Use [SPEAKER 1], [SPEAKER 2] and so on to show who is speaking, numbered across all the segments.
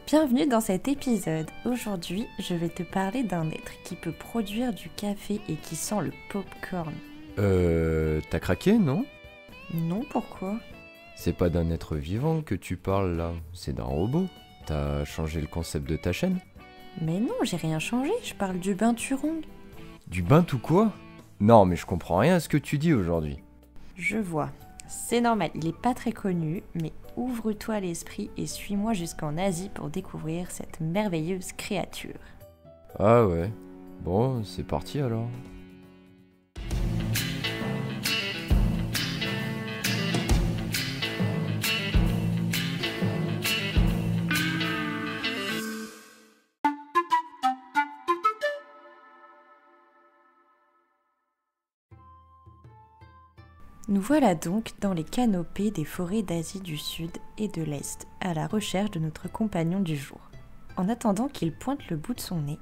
[SPEAKER 1] Bienvenue dans cet épisode. Aujourd'hui, je vais te parler d'un être qui peut produire du café et qui sent le popcorn.
[SPEAKER 2] T'as craqué, non?
[SPEAKER 1] Non, pourquoi?
[SPEAKER 2] C'est pas d'un être vivant que tu parles là, c'est d'un robot. T'as changé le concept de ta chaîne?
[SPEAKER 1] Mais non, j'ai rien changé, je parle du binturong.
[SPEAKER 2] Du bain tout quoi? Non mais je comprends rien à ce que tu dis aujourd'hui.
[SPEAKER 1] Je vois. C'est normal, il est pas très connu, mais ouvre-toi l'esprit et suis-moi jusqu'en Asie pour découvrir cette merveilleuse créature.
[SPEAKER 2] Ah ouais, bon c'est parti alors.
[SPEAKER 1] Nous voilà donc dans les canopées des forêts d'Asie du Sud et de l'Est, à la recherche de notre compagnon du jour. En attendant qu'il pointe le bout de son nez,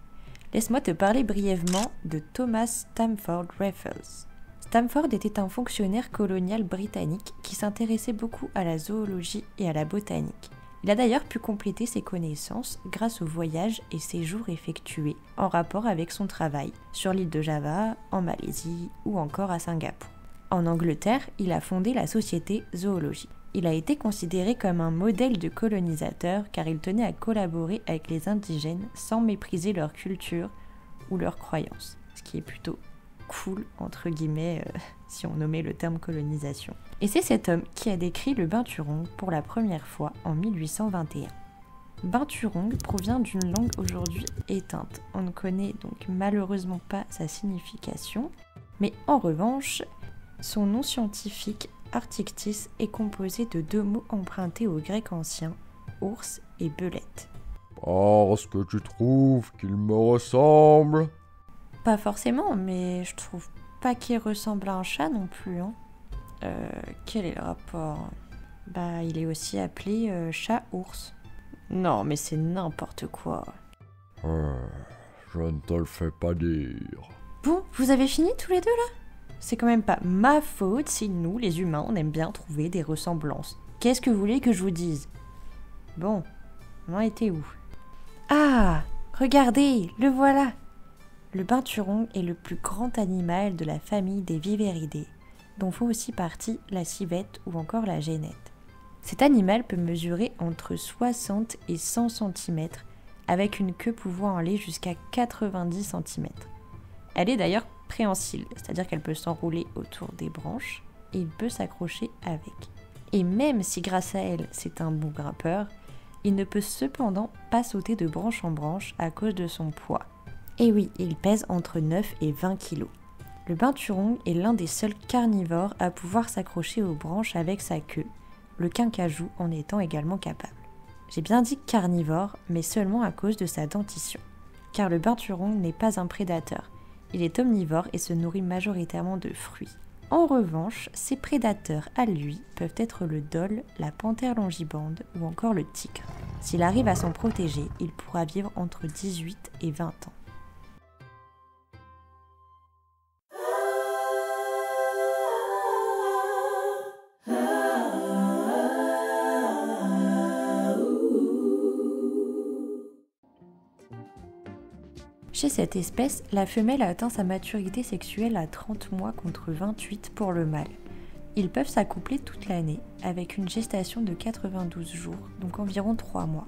[SPEAKER 1] laisse-moi te parler brièvement de Thomas Stamford Raffles. Stamford était un fonctionnaire colonial britannique qui s'intéressait beaucoup à la zoologie et à la botanique. Il a d'ailleurs pu compléter ses connaissances grâce aux voyages et séjours effectués en rapport avec son travail sur l'île de Java, en Malaisie ou encore à Singapour. En Angleterre, il a fondé la société Zoologie. Il a été considéré comme un modèle de colonisateur car il tenait à collaborer avec les indigènes sans mépriser leur culture ou leurs croyances. Ce qui est plutôt cool, entre guillemets, si on nommait le terme colonisation. Et c'est cet homme qui a décrit le binturong pour la première fois en 1821. Binturong provient d'une langue aujourd'hui éteinte. On ne connaît donc malheureusement pas sa signification, mais en revanche, son nom scientifique, Arctictis, est composé de deux mots empruntés au grec ancien, ours et belette.
[SPEAKER 2] Parce que tu trouves qu'il me ressemble?
[SPEAKER 1] Pas forcément, mais je trouve pas qu'il ressemble à un chat non plus. Quel est le rapport? Il est aussi appelé chat-ours. Non, mais c'est n'importe quoi.
[SPEAKER 2] Je ne te le fais pas dire.
[SPEAKER 1] Bon, vous avez fini tous les deux là? C'est quand même pas ma faute si nous, les humains, on aime bien trouver des ressemblances. Qu'est-ce que vous voulez que je vous dise? Bon, on en était où? Ah, regardez, le voilà! Le binturong est le plus grand animal de la famille des viverridés, dont font aussi partie la civette ou encore la génette. Cet animal peut mesurer entre 60 et 100 cm, avec une queue pouvant aller jusqu'à 90 cm. Elle est d'ailleurs préhensile, c'est-à-dire qu'elle peut s'enrouler autour des branches et il peut s'accrocher avec. Et même si grâce à elle c'est un bon grimpeur, il ne peut cependant pas sauter de branche en branche à cause de son poids. Et oui, il pèse entre 9 et 20 kg. Le binturong est l'un des seuls carnivores à pouvoir s'accrocher aux branches avec sa queue, le kinkajou en étant également capable. J'ai bien dit carnivore, mais seulement à cause de sa dentition, car le binturong n'est pas un prédateur. Il est omnivore et se nourrit majoritairement de fruits. En revanche, ses prédateurs à lui peuvent être le dhole, la panthère longibande ou encore le tigre. S'il arrive à s'en protéger, il pourra vivre entre 18 et 20 ans. Chez cette espèce, la femelle a atteint sa maturité sexuelle à 30 mois contre 28 pour le mâle. Ils peuvent s'accoupler toute l'année avec une gestation de 92 jours, donc environ 3 mois,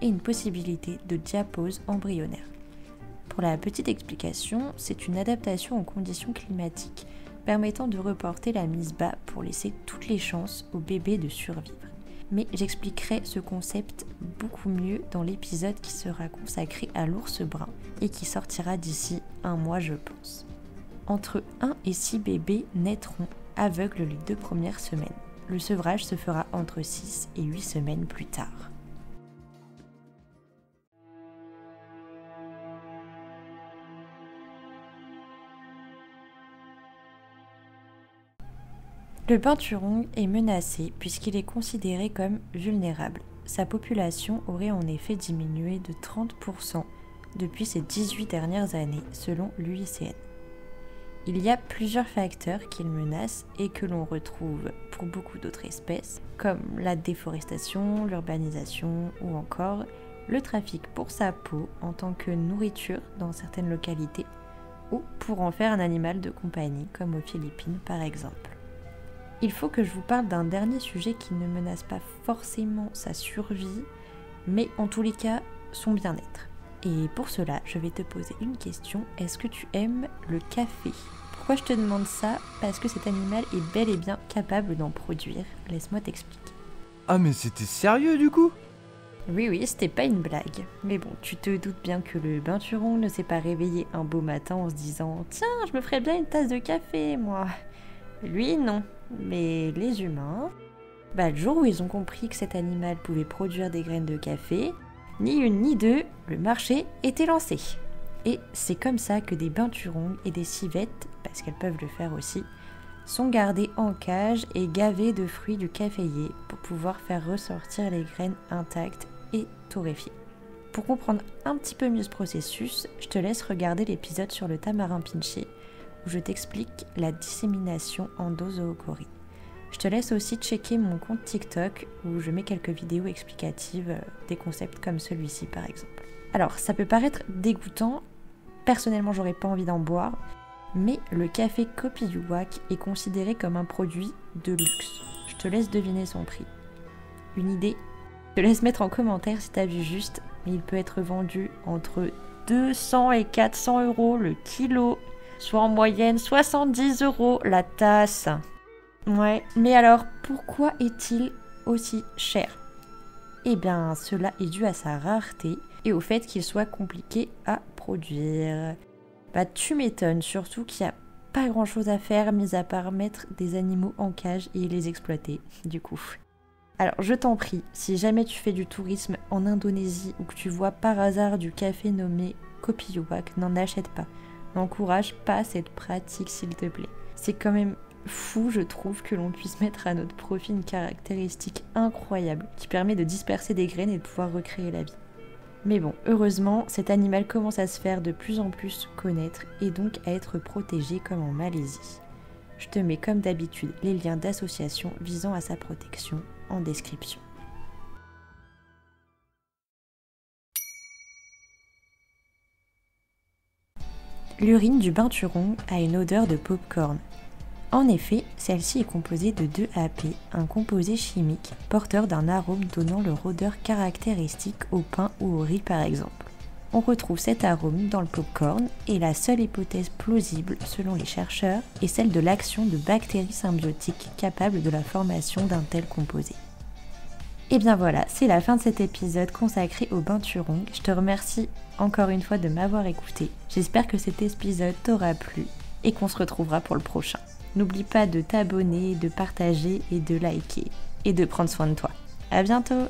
[SPEAKER 1] et une possibilité de diapause embryonnaire. Pour la petite explication, c'est une adaptation aux conditions climatiques permettant de reporter la mise bas pour laisser toutes les chances au bébé de survivre. Mais j'expliquerai ce concept beaucoup mieux dans l'épisode qui sera consacré à l'ours brun et qui sortira d'ici un mois je pense. Entre 1 et 6 bébés naîtront aveugles les 2 premières semaines. Le sevrage se fera entre 6 et 8 semaines plus tard. Le binturong est menacé puisqu'il est considéré comme vulnérable. Sa population aurait en effet diminué de 30% depuis ces 18 dernières années, selon l'UICN. Il y a plusieurs facteurs qui le menacent et que l'on retrouve pour beaucoup d'autres espèces, comme la déforestation, l'urbanisation ou encore le trafic pour sa peau en tant que nourriture dans certaines localités ou pour en faire un animal de compagnie comme aux Philippines par exemple. Il faut que je vous parle d'un dernier sujet qui ne menace pas forcément sa survie, mais en tous les cas son bien-être. Et pour cela, je vais te poser une question. Est-ce que tu aimes le café ? Pourquoi je te demande ça ? Parce que cet animal est bel et bien capable d'en produire. Laisse-moi t'expliquer.
[SPEAKER 2] Ah mais c'était sérieux du coup ?
[SPEAKER 1] Oui, c'était pas une blague. Mais bon, tu te doutes bien que le binturong ne s'est pas réveillé un beau matin en se disant « Tiens, je me ferais bien une tasse de café, moi !» Lui, non. Mais les humains, le jour où ils ont compris que cet animal pouvait produire des graines de café, ni une ni deux, le marché était lancé. Et c'est comme ça que des binturongs et des civettes, parce qu'elles peuvent le faire aussi, sont gardés en cage et gavés de fruits du caféier pour pouvoir faire ressortir les graines intactes et torréfiées. Pour comprendre un petit peu mieux ce processus, je te laisse regarder l'épisode sur le tamarin pinché, où je t'explique la dissémination endozoochorie. Je te laisse aussi checker mon compte TikTok où je mets quelques vidéos explicatives des concepts comme celui-ci par exemple. Alors ça peut paraître dégoûtant, personnellement j'aurais pas envie d'en boire, mais le café Kopi Luwak est considéré comme un produit de luxe. Je te laisse deviner son prix. Une idée ? Je te laisse mettre en commentaire si t'as vu juste, mais il peut être vendu entre 200 et 400 € le kilo, soit en moyenne 70 € la tasse. Ouais, mais alors pourquoi est-il aussi cher ? Eh bien, cela est dû à sa rareté et au fait qu'il soit compliqué à produire. Tu m'étonnes, surtout qu'il n'y a pas grand-chose à faire, mis à part mettre des animaux en cage et les exploiter, du coup. Alors, je t'en prie, si jamais tu fais du tourisme en Indonésie ou que tu vois par hasard du café nommé Kopi Luwak, n'en achète pas. N'encourage pas cette pratique, s'il te plaît. C'est quand même fou, je trouve, que l'on puisse mettre à notre profit une caractéristique incroyable qui permet de disperser des graines et de pouvoir recréer la vie. Mais bon, heureusement, cet animal commence à se faire de plus en plus connaître et donc à être protégé comme en Malaisie. Je te mets comme d'habitude les liens d'associations visant à sa protection en description. L'urine du binturong a une odeur de pop-corn. En effet, celle-ci est composée de 2-AP, un composé chimique porteur d'un arôme donnant leur odeur caractéristique au pain ou au riz par exemple. On retrouve cet arôme dans le pop-corn et la seule hypothèse plausible selon les chercheurs est celle de l'action de bactéries symbiotiques capables de la formation d'un tel composé. Et bien voilà, c'est la fin de cet épisode consacré au binturong. Je te remercie encore une fois de m'avoir écouté. J'espère que cet épisode t'aura plu et qu'on se retrouvera pour le prochain. N'oublie pas de t'abonner, de partager et de liker et de prendre soin de toi. À bientôt!